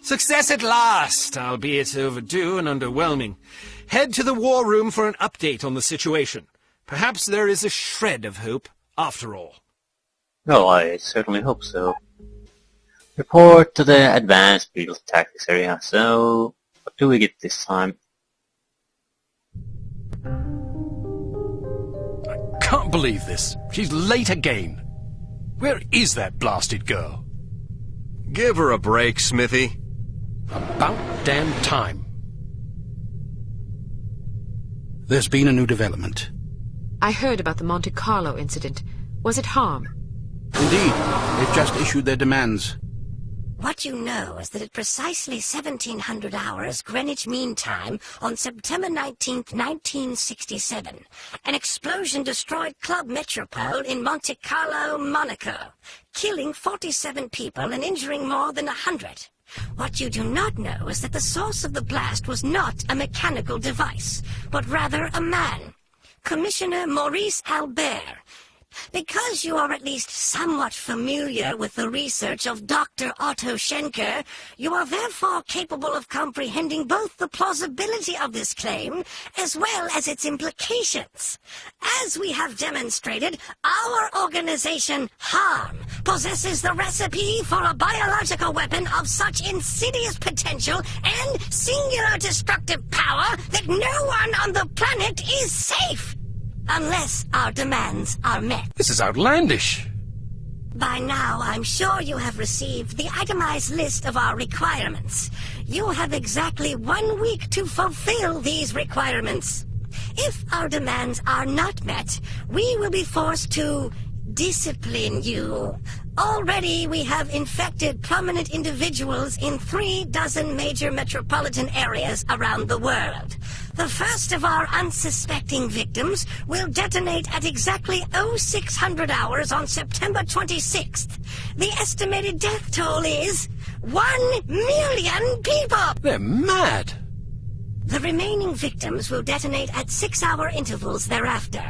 Success at last, albeit overdue and underwhelming. Head to the war room for an update on the situation. Perhaps there is a shred of hope, after all. Oh, I certainly hope so. Report to the Advanced Beatles Tactics area. So, what do we get this time? I can't believe this. She's late again. Where is that blasted girl? Give her a break, Smithy. About damn time. There's been a new development. I heard about the Monte Carlo incident. Was it harm? Indeed. They've just issued their demands. What you know is that at precisely 1700 hours Greenwich Mean Time on September 19th, 1967, an explosion destroyed Club Metropole in Monte Carlo, Monaco, killing 47 people and injuring more than 100. What you do not know is that the source of the blast was not a mechanical device, but rather a man, Commissioner Maurice Albert. Because you are at least somewhat familiar with the research of Dr. Otto Schenker, you are therefore capable of comprehending both the plausibility of this claim as well as its implications. As we have demonstrated, our organization, HARM, possesses the recipe for a biological weapon of such insidious potential and singular destructive power that no one on the planet is safe. Unless our demands are met. This is outlandish. By now, I'm sure you have received the itemized list of our requirements. You have exactly 1 week to fulfill these requirements. If our demands are not met, we will be forced to discipline you. Already we have infected prominent individuals in 36 major metropolitan areas around the world. The first of our unsuspecting victims will detonate at exactly 0600 hours on September 26th. The estimated death toll is 1 million people! They're mad! The remaining victims will detonate at 6-hour intervals thereafter.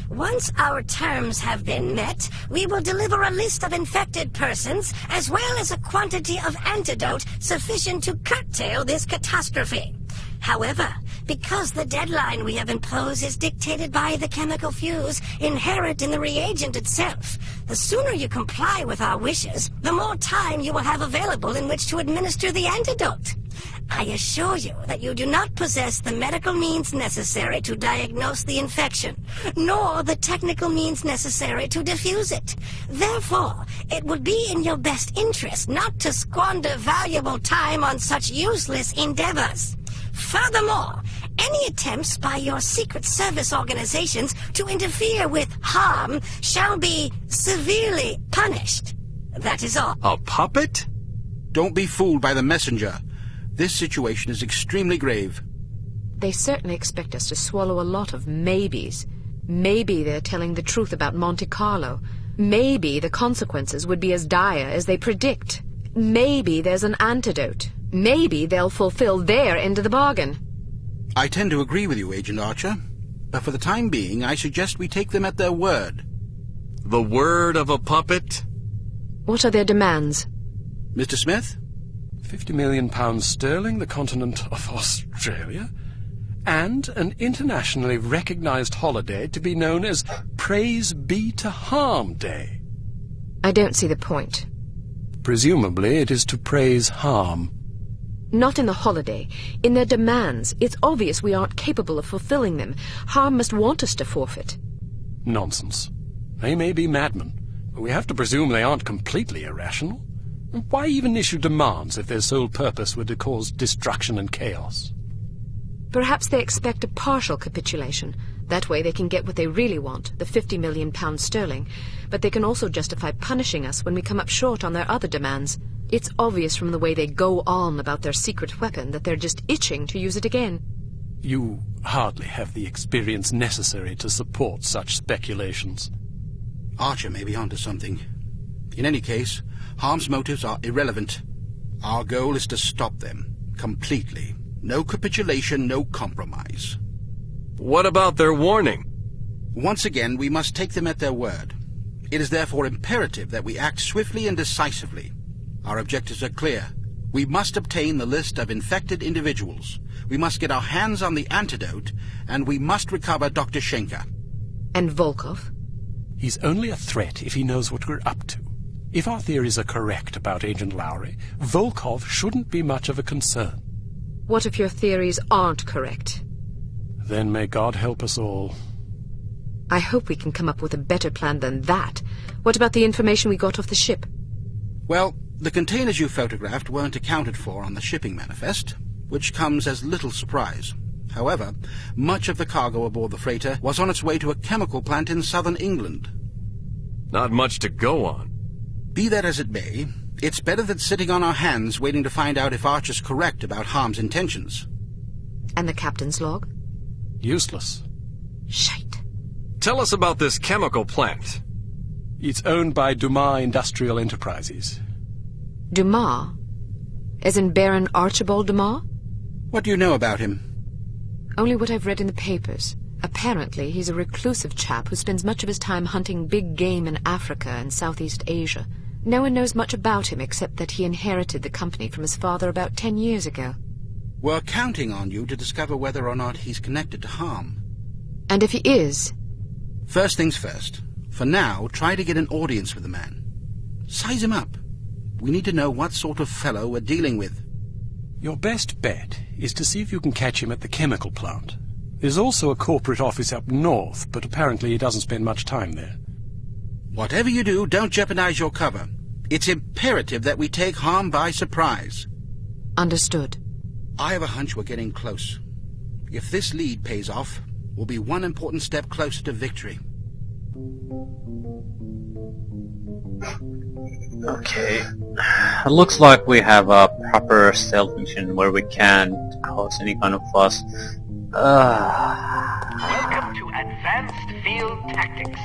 Once our terms have been met, we will deliver a list of infected persons as well as a quantity of antidote sufficient to curtail this catastrophe. However, because the deadline we have imposed is dictated by the chemical fuse inherent in the reagent itself, the sooner you comply with our wishes, the more time you will have available in which to administer the antidote. I assure you that you do not possess the medical means necessary to diagnose the infection, nor the technical means necessary to diffuse it. Therefore, it would be in your best interest not to squander valuable time on such useless endeavors. Furthermore, any attempts by your secret service organizations to interfere with harm shall be severely punished. That is all. A puppet? Don't be fooled by the messenger. This situation is extremely grave. They certainly expect us to swallow a lot of maybes. Maybe they're telling the truth about Monte Carlo. Maybe the consequences would be as dire as they predict. Maybe there's an antidote. Maybe they'll fulfill their end of the bargain. I tend to agree with you, Agent Archer. But for the time being, I suggest we take them at their word. The word of a puppet? What are their demands? Mr. Smith? £50 million sterling, the continent of Australia, and an internationally recognized holiday to be known as Praise Be to Harm Day. I don't see the point. Presumably it is to praise harm. Not in the holiday. In their demands. It's obvious we aren't capable of fulfilling them. Harm must want us to forfeit. Nonsense. They may be madmen, but we have to presume they aren't completely irrational. Why even issue demands if their sole purpose were to cause destruction and chaos? Perhaps they expect a partial capitulation. That way they can get what they really want, the £50 million sterling. But they can also justify punishing us when we come up short on their other demands. It's obvious from the way they go on about their secret weapon that they're just itching to use it again. You hardly have the experience necessary to support such speculations. Archer may be onto something. In any case, Harm's motives are irrelevant. Our goal is to stop them, completely. No capitulation, no compromise. What about their warning? Once again, we must take them at their word. It is therefore imperative that we act swiftly and decisively. Our objectives are clear. We must obtain the list of infected individuals. We must get our hands on the antidote, and we must recover Dr. Schenker. And Volkov? He's only a threat if he knows what we're up to. If our theories are correct about Agent Lowry, Volkov shouldn't be much of a concern. What if your theories aren't correct? Then may God help us all. I hope we can come up with a better plan than that. What about the information we got off the ship? Well, the containers you photographed weren't accounted for on the shipping manifest, which comes as little surprise. However, much of the cargo aboard the freighter was on its way to a chemical plant in southern England. Not much to go on. Be that as it may, it's better than sitting on our hands waiting to find out if Archer's correct about Harm's intentions. And the captain's log? Useless. Shite. Tell us about this chemical plant. It's owned by Dumas Industrial Enterprises. Dumas? As in Baron Archibald Dumas? What do you know about him? Only what I've read in the papers. Apparently, he's a reclusive chap who spends much of his time hunting big game in Africa and Southeast Asia. No one knows much about him except that he inherited the company from his father about 10 years ago. We're counting on you to discover whether or not he's connected to Harm. And if he is? First things first. For now, try to get an audience with the man. Size him up. We need to know what sort of fellow we're dealing with. Your best bet is to see if you can catch him at the chemical plant. There's also a corporate office up north, but apparently he doesn't spend much time there. Whatever you do, don't jeopardize your cover. It's imperative that we take Harm by surprise. Understood. I have a hunch we're getting close. If this lead pays off, we'll be one important step closer to victory. Okay. It looks like we have a proper stealth mission where we can't cause any kind of fuss. Welcome to Advanced Field Tactics.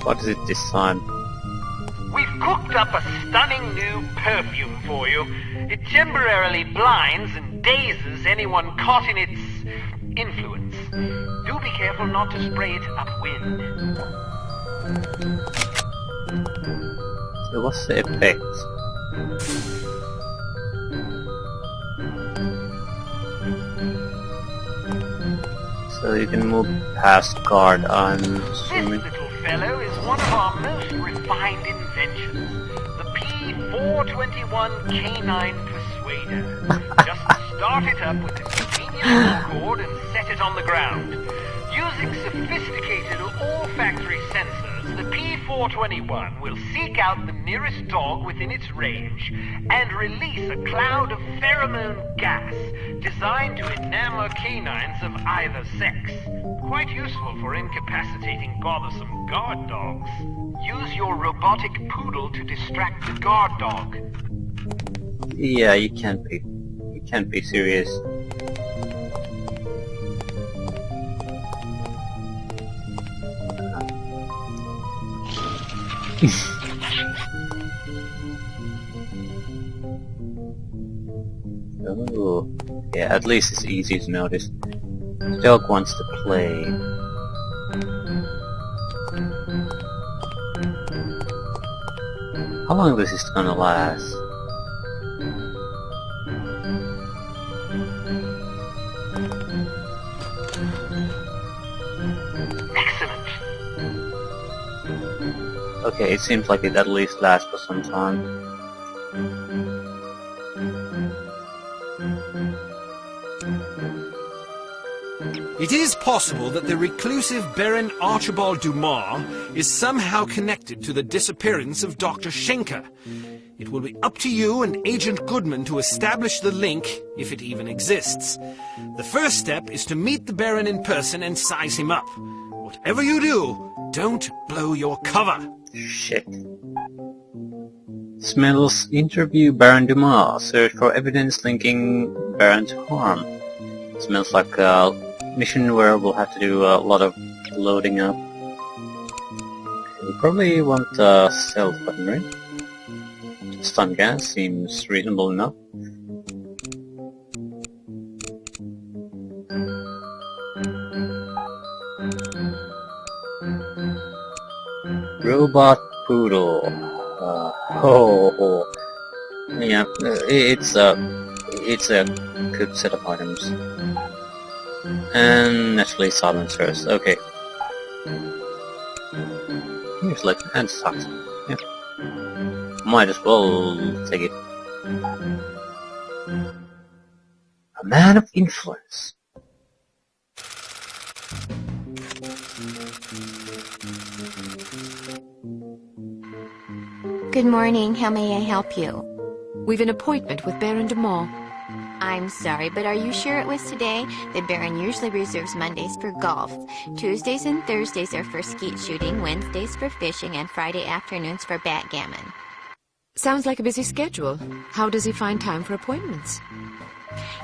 What is it this time? We've cooked up a stunning new perfume for you. It temporarily blinds and dazes anyone caught in its influence. Do be careful not to spray it upwind. So what's the effect? So you can move past guard, I'm assuming. This little fellow is one of our most refined inventions, the P421 Canine Persuader. Just start it up with a convenient cord and set it on the ground. Using sophisticated all-factory sensors, the P421 will seek out the nearest dog within its range and release a cloud of pheromone gas designed to enamor canines of either sex. Quite useful for incapacitating bothersome guard dogs. Use your robotic poodle to distract the guard dog. Yeah, you can't be serious. Oh, yeah, at least it's easy to notice. The dog wants to play. How long is this gonna last? Excellent. Okay, it seems like it at least lasts for some time. It is possible that the reclusive Baron Archibald Dumas is somehow connected to the disappearance of Dr. Schenker. It will be up to you and Agent Goodman to establish the link, if it even exists. The first step is to meet the Baron in person and size him up. Whatever you do, don't blow your cover. Shit. Smells interview Baron Dumas. Search for evidence linking Baron to harm. Smells like a mission where we'll have to do a lot of loading up. We probably want a stealth button, right? Stun gas seems reasonable enough. Robot Poodle. Yeah, it's a good set of items. And naturally silencers. Okay. Here's like and sucks. Yeah. Might as well take it. A man of influence. Good morning. How may I help you? We've an appointment with Baron de Moor. I'm sorry, but are you sure it was today? The Baron usually reserves Mondays for golf. Tuesdays and Thursdays are for skeet shooting, Wednesdays for fishing, and Friday afternoons for backgammon. Sounds like a busy schedule. How does he find time for appointments?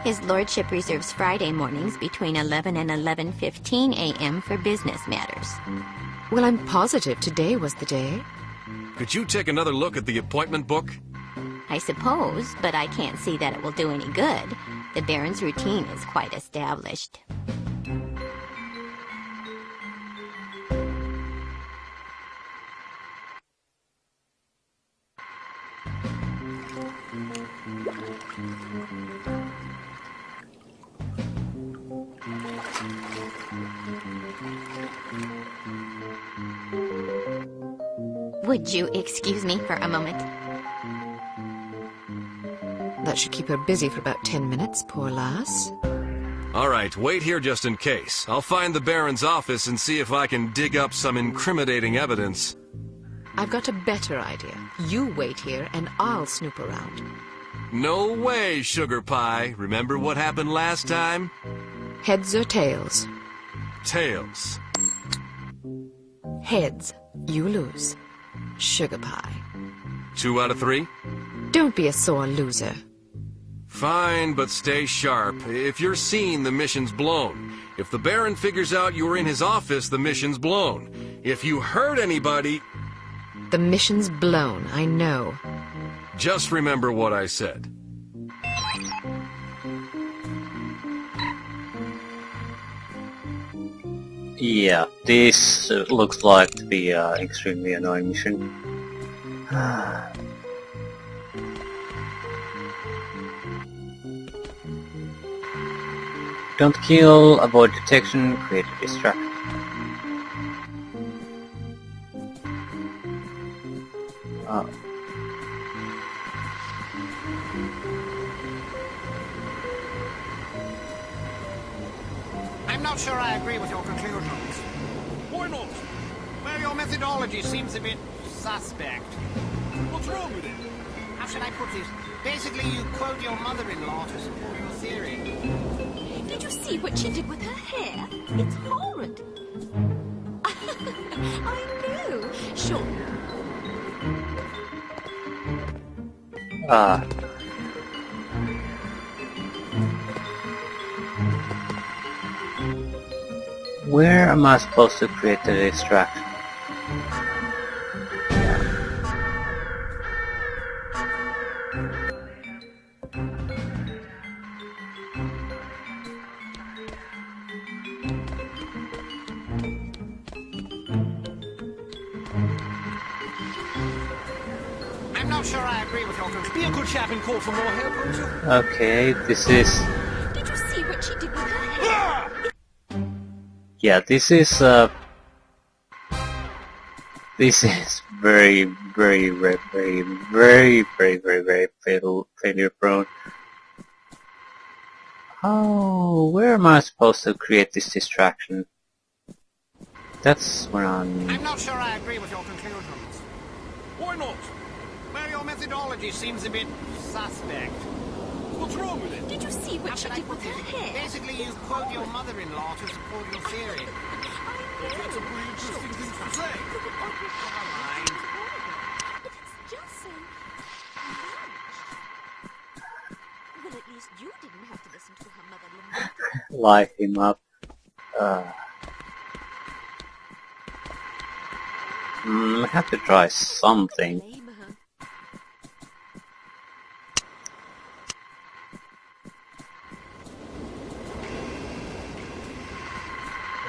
His lordship reserves Friday mornings between 11 and 11:15 a.m. for business matters. Well, I'm positive today was the day. Could you take another look at the appointment book? I suppose, but I can't see that it will do any good. The Baron's routine is quite established. Would you excuse me for a moment? That should keep her busy for about 10 minutes, poor lass. All right, wait here just in case. I'll find the Baron's office and see if I can dig up some incriminating evidence. I've got a better idea. You wait here and I'll snoop around. No way, Sugar Pie. Remember what happened last time? Heads or tails? Tails. Heads. You lose. Sugar Pie. 2 out of 3? Don't be a sore loser. Fine, but stay sharp. If you're seen, the mission's blown. If the Baron figures out you were in his office, the mission's blown. If you hurt anybody... The mission's blown, I know. Just remember what I said. Yeah, this looks like to be an extremely annoying mission. Don't kill, avoid detection, create a distraction. I'm not sure I agree with your conclusions. Why not? Well, your methodology seems a bit suspect. What's wrong with it? How should I put this? Basically, you quote your mother-in-law to support your theory. Did you see what she did with her hair? It's horrid. I know. Sure. Where am I supposed to create the distraction? I'm not sure I agree with your conclusions. Be a good chap and call for more help, won't you? Okay, this is... Did you see what she did with her hair? Yeah, this is very failure prone. Oh, where am I supposed to create this distraction? That's where I'm not sure I agree with your conclusions. Why not? Well, your methodology seems a bit suspect. What's wrong with it? Did you see what she did with her hair? Basically, you quote your mother-in-law to support your theory. That's a pretty interesting thing to say. Never mind. But it's just so much. Well, at least you didn't have to listen to her mother lament. light him up. I have to try something. Blame her.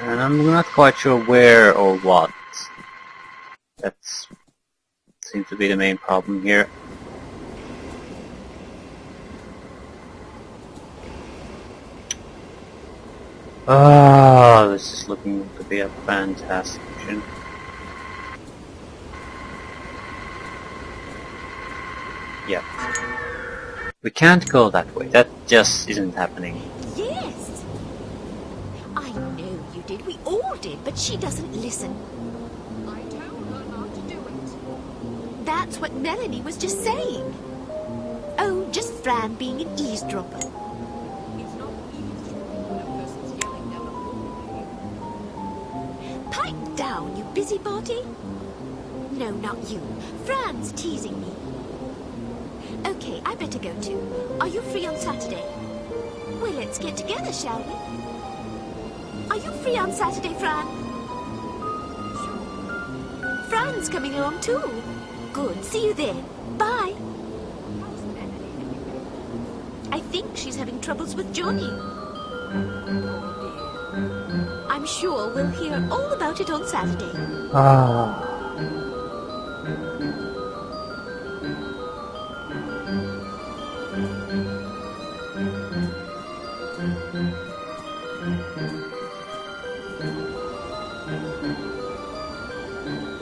And I'm not quite sure where or what. That seems to be the main problem here. Oh, this is looking to be a fantastic mission. Yeah. We can't go that way. That just isn't happening. Yes! I know you did. We all did, but she doesn't listen. I told her not to do it. That's what Melanie was just saying. Oh, just Fran being an eavesdropper. It's not eavesdropping when a person's yelling down a hallway. Pipe down, you busybody. No, not you. Fran's teasing me. Okay, I better go too. Are you free on Saturday? Well, let's get together, shall we? Are you free on Saturday, Fran? Sure. Fran's coming along too. Good, see you then. Bye. How's Melanie anyway? I think she's having troubles with Johnny. Oh dear. I'm sure we'll hear all about it on Saturday. Ah.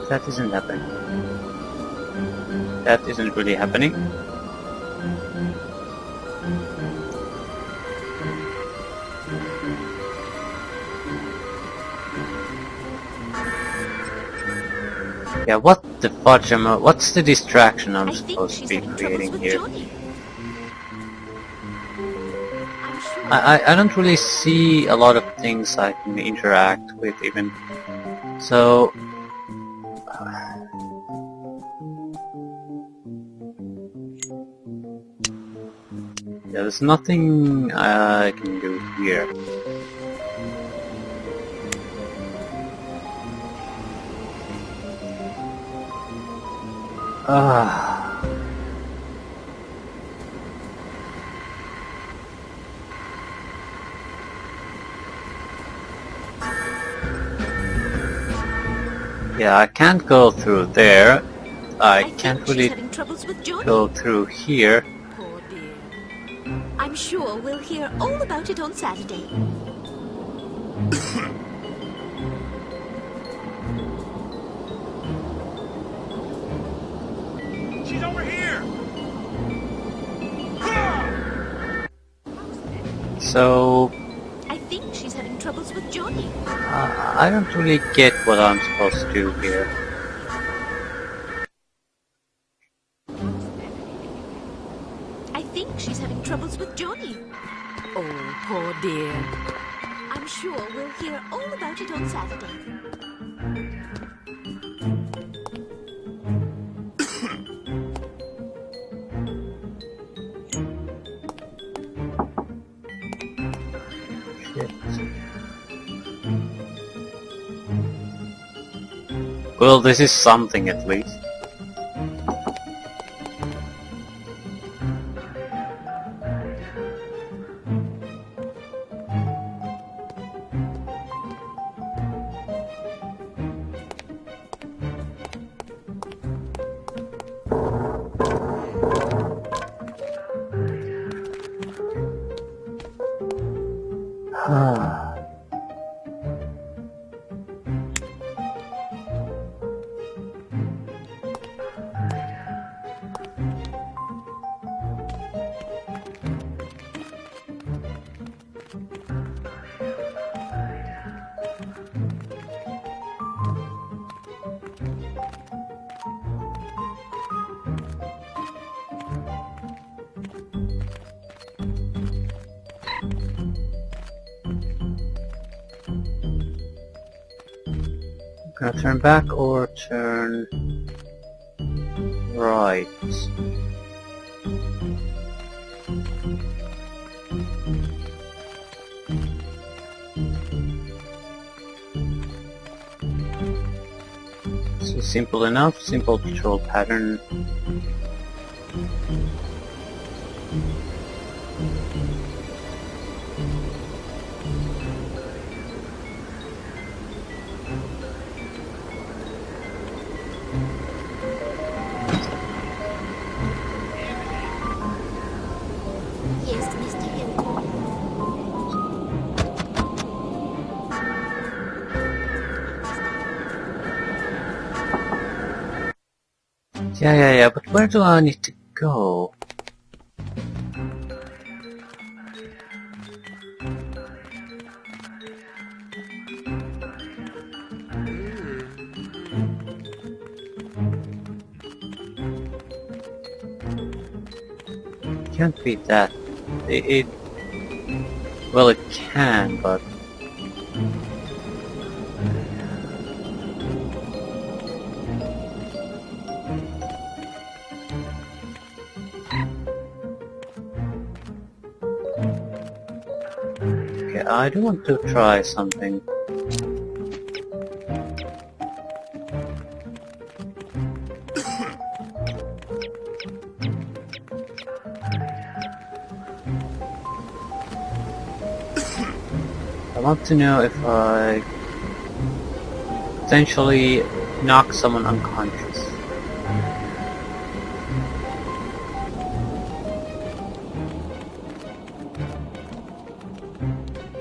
That isn't happening. That isn't really happening. Yeah, what the fudge what's the distraction I'm I think supposed to she's be having troubles creating with here? Johnny. I'm sure. I don't really see a lot of things I can interact with even. So yeah, there's nothing I can do here. Yeah, I can't go through there. I think can't she's really having troubles with Johnny. go through here. Poor dear. I'm sure we'll hear all about it on Saturday. She's over here! So I think she's having troubles with Johnny. I don't really get what I'm supposed to do here. I think she's having troubles with Johnny. Oh, poor dear. I'm sure we'll hear all about it on Saturday. Shit. Well, this is something at least. Gonna turn back or turn right? So simple enough, simple control pattern. Yeah, but where do I need to go? Can't be that. Well, it can, but... Okay, I do want to try something. I want to know if I potentially knock someone unconscious.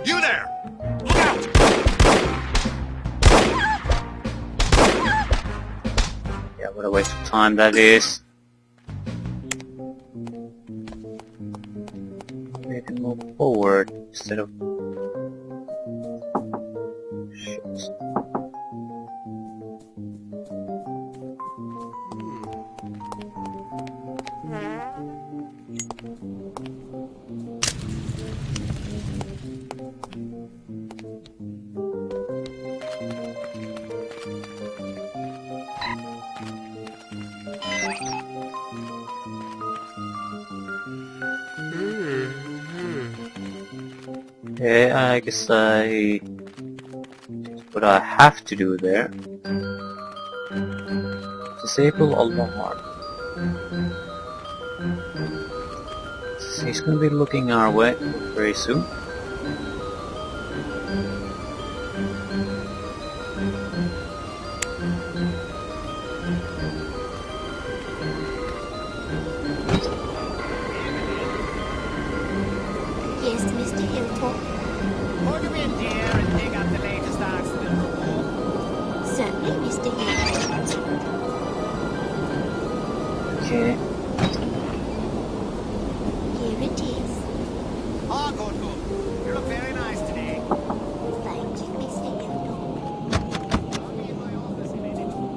You there! Look out! Yeah, what a waste of time that is. We can move forward instead of... Shit. Okay, I guess what I have to do there. Disable alarm. He's gonna be looking our way very soon. Yes, Mr. Hilltop. Put him in here and dig up the latest accident report. Certainly, Mr. Hilltop. Okay. Here it is. Ah, good. You look very nice today. Thank you, Mr. Hilltop. I'll be in my office in any moment.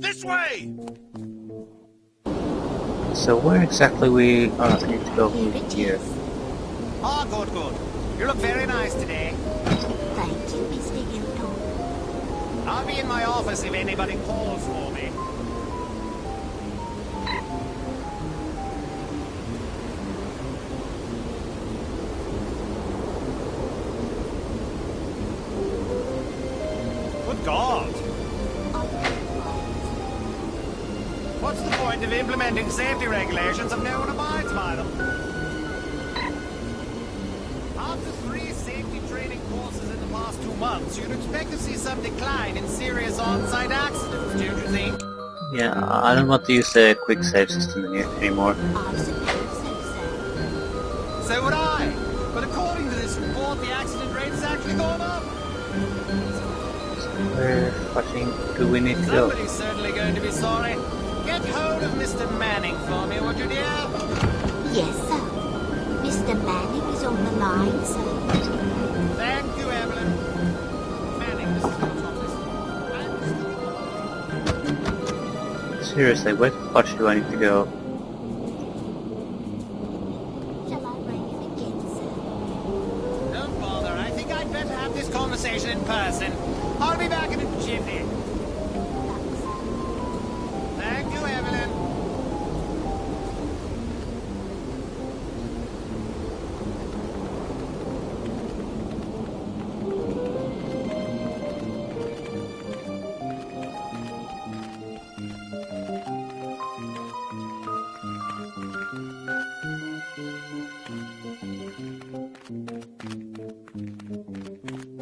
This way! So where exactly we need to go Here from it here? is. Ah, good. You look very nice today. Thank you, Mr. Hilltop. I'll be in my office if anybody calls for me. Good God! What's the point of implementing safety regulations if no one abides by them? After 3 safety training courses in the past 2 months, you'd expect to see some decline in serious on-site accidents, don't you think? Yeah, I don't want to use the quick save system in here anymore. I suppose so, sir. So would I. But according to this report, the accident rate has actually gone up. Where fucking do we need to go? Somebody's certainly going to be sorry. Get hold of Mr. Manning for me, would you, dear? Yes, sir. Mr. Manning is on the line, sir. Thank you, Evelyn. Manning, this is your office. Seriously, where the fuck do I need to go? Shall I ring him again, sir? Don't bother. I think I'd better have this conversation in person. I'll be back in a jiffy. Thank you, Evelyn.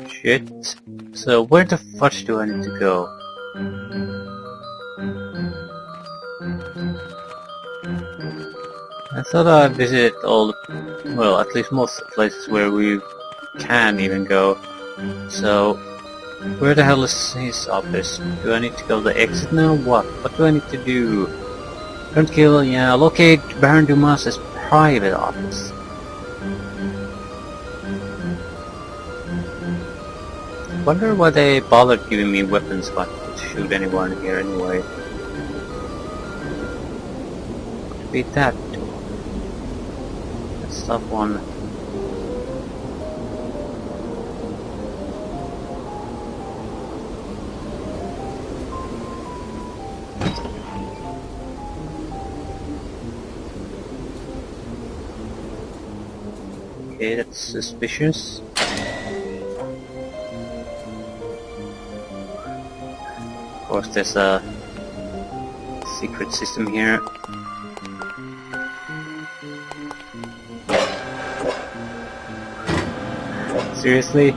Shit. So where the fuck do I need to go? I thought I visited all the, well, at least most of the places where we can even go. So Where the hell is his office? Do I need to go to the exit now? What? What do I need to do? Don't kill, yeah, locate Baron Dumas's private office. Wonder why they bothered giving me weapons if I could shoot anyone here anyway. Could be that too. That's that one. Okay, that's suspicious. Of course, there's a secret system here. Seriously?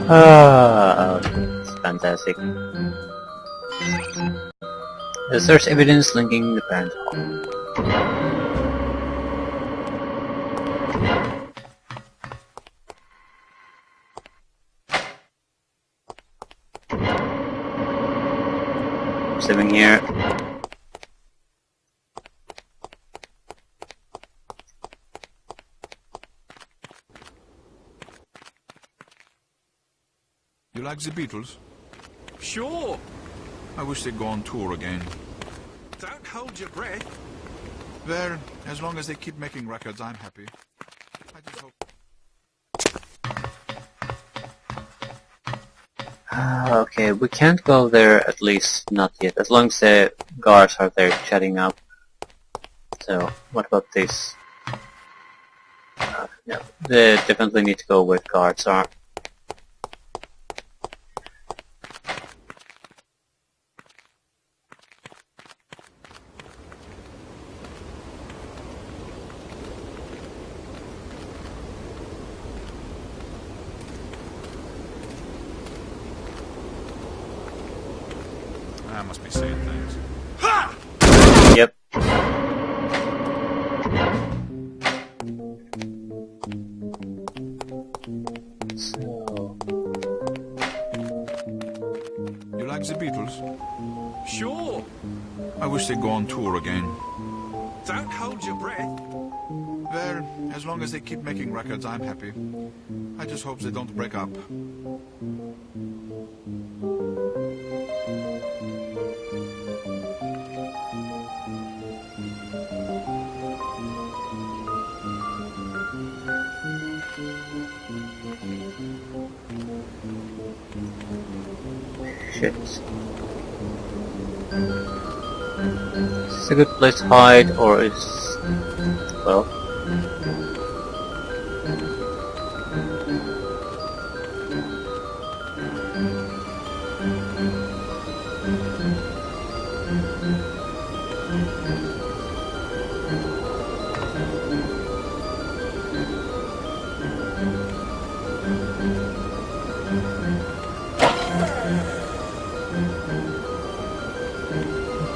Okay, it's fantastic. There's evidence linking the parent hall. Living here. You like the Beatles? Sure. I wish they'd go on tour again. Don't hold your breath. Well, as long as they keep making records, I'm happy. I just hope... Okay, we can't go there, at least not yet, as long as the guards are there chatting up. So, what about this? Yeah, they definitely need to go where guards are. I must be saying things. Ha! Yep. So... You like the Beatles? Sure. I wish they'd go on tour again. Don't hold your breath. Well, as long as they keep making records, I'm happy. I just hope they don't break up. Shit. Is this a good place to hide, or is... well...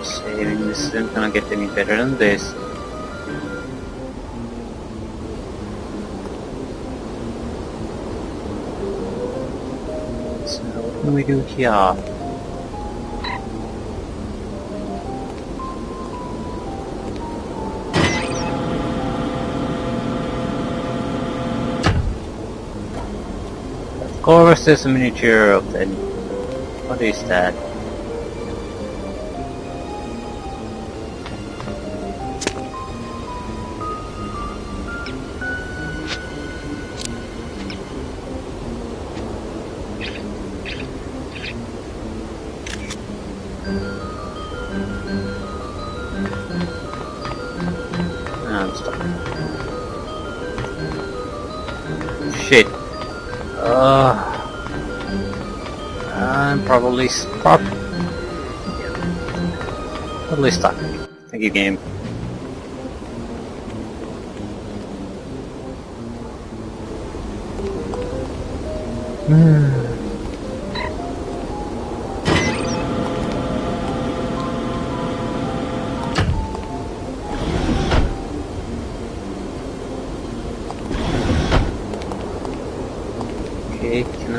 saving this isn't gonna get any better than this. So what can we do here? Of course there's a miniature of the... what is that? I'm stuck. Shit. I'm probably totally stuck. Thank you, game. Okay, can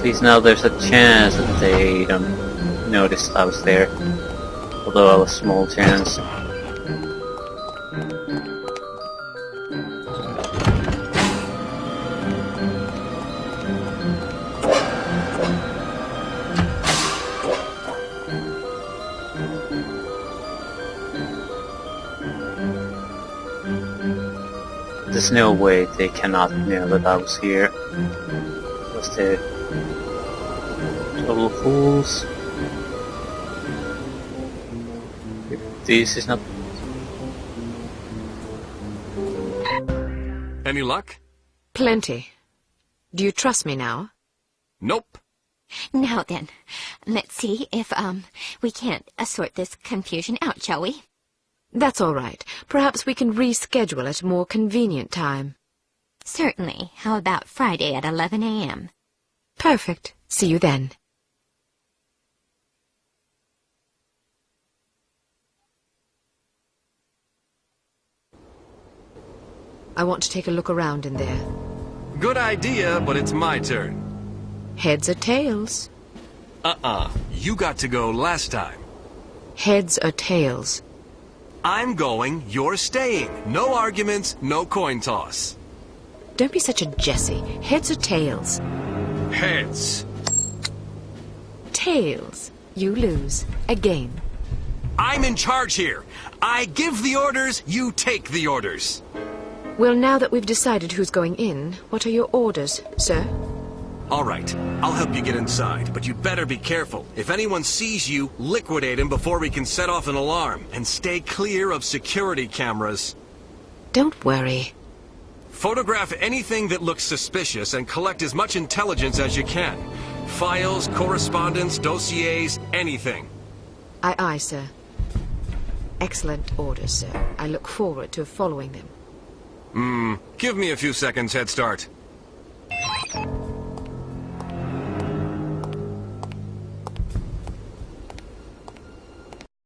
least now there's a chance that they don't notice I was there. Although a small chance. There's no way they cannot know that I was here. Was the total fools? If this is not... Any luck? Plenty. Do you trust me now? Nope. Now then, let's see if, we can't sort this confusion out, shall we? That's all right. Perhaps we can reschedule at a more convenient time. Certainly. How about Friday at 11 a.m.? Perfect. See you then. I want to take a look around in there. Good idea, but it's my turn. Heads or tails? You got to go last time. Heads or tails? I'm going, you're staying. No arguments, no coin toss. Don't be such a Jessie. Heads or tails? Heads. Tails. You lose. Again. I'm in charge here. I give the orders, you take the orders. Well, now that we've decided who's going in, what are your orders, sir? All right, I'll help you get inside, but you better be careful. If anyone sees you, liquidate him before we can set off an alarm, and stay clear of security cameras. Don't worry. Photograph anything that looks suspicious and collect as much intelligence as you can. Files, correspondence, dossiers, anything. Aye, aye, sir. Excellent orders, sir. I look forward to following them. Give me a few seconds head start.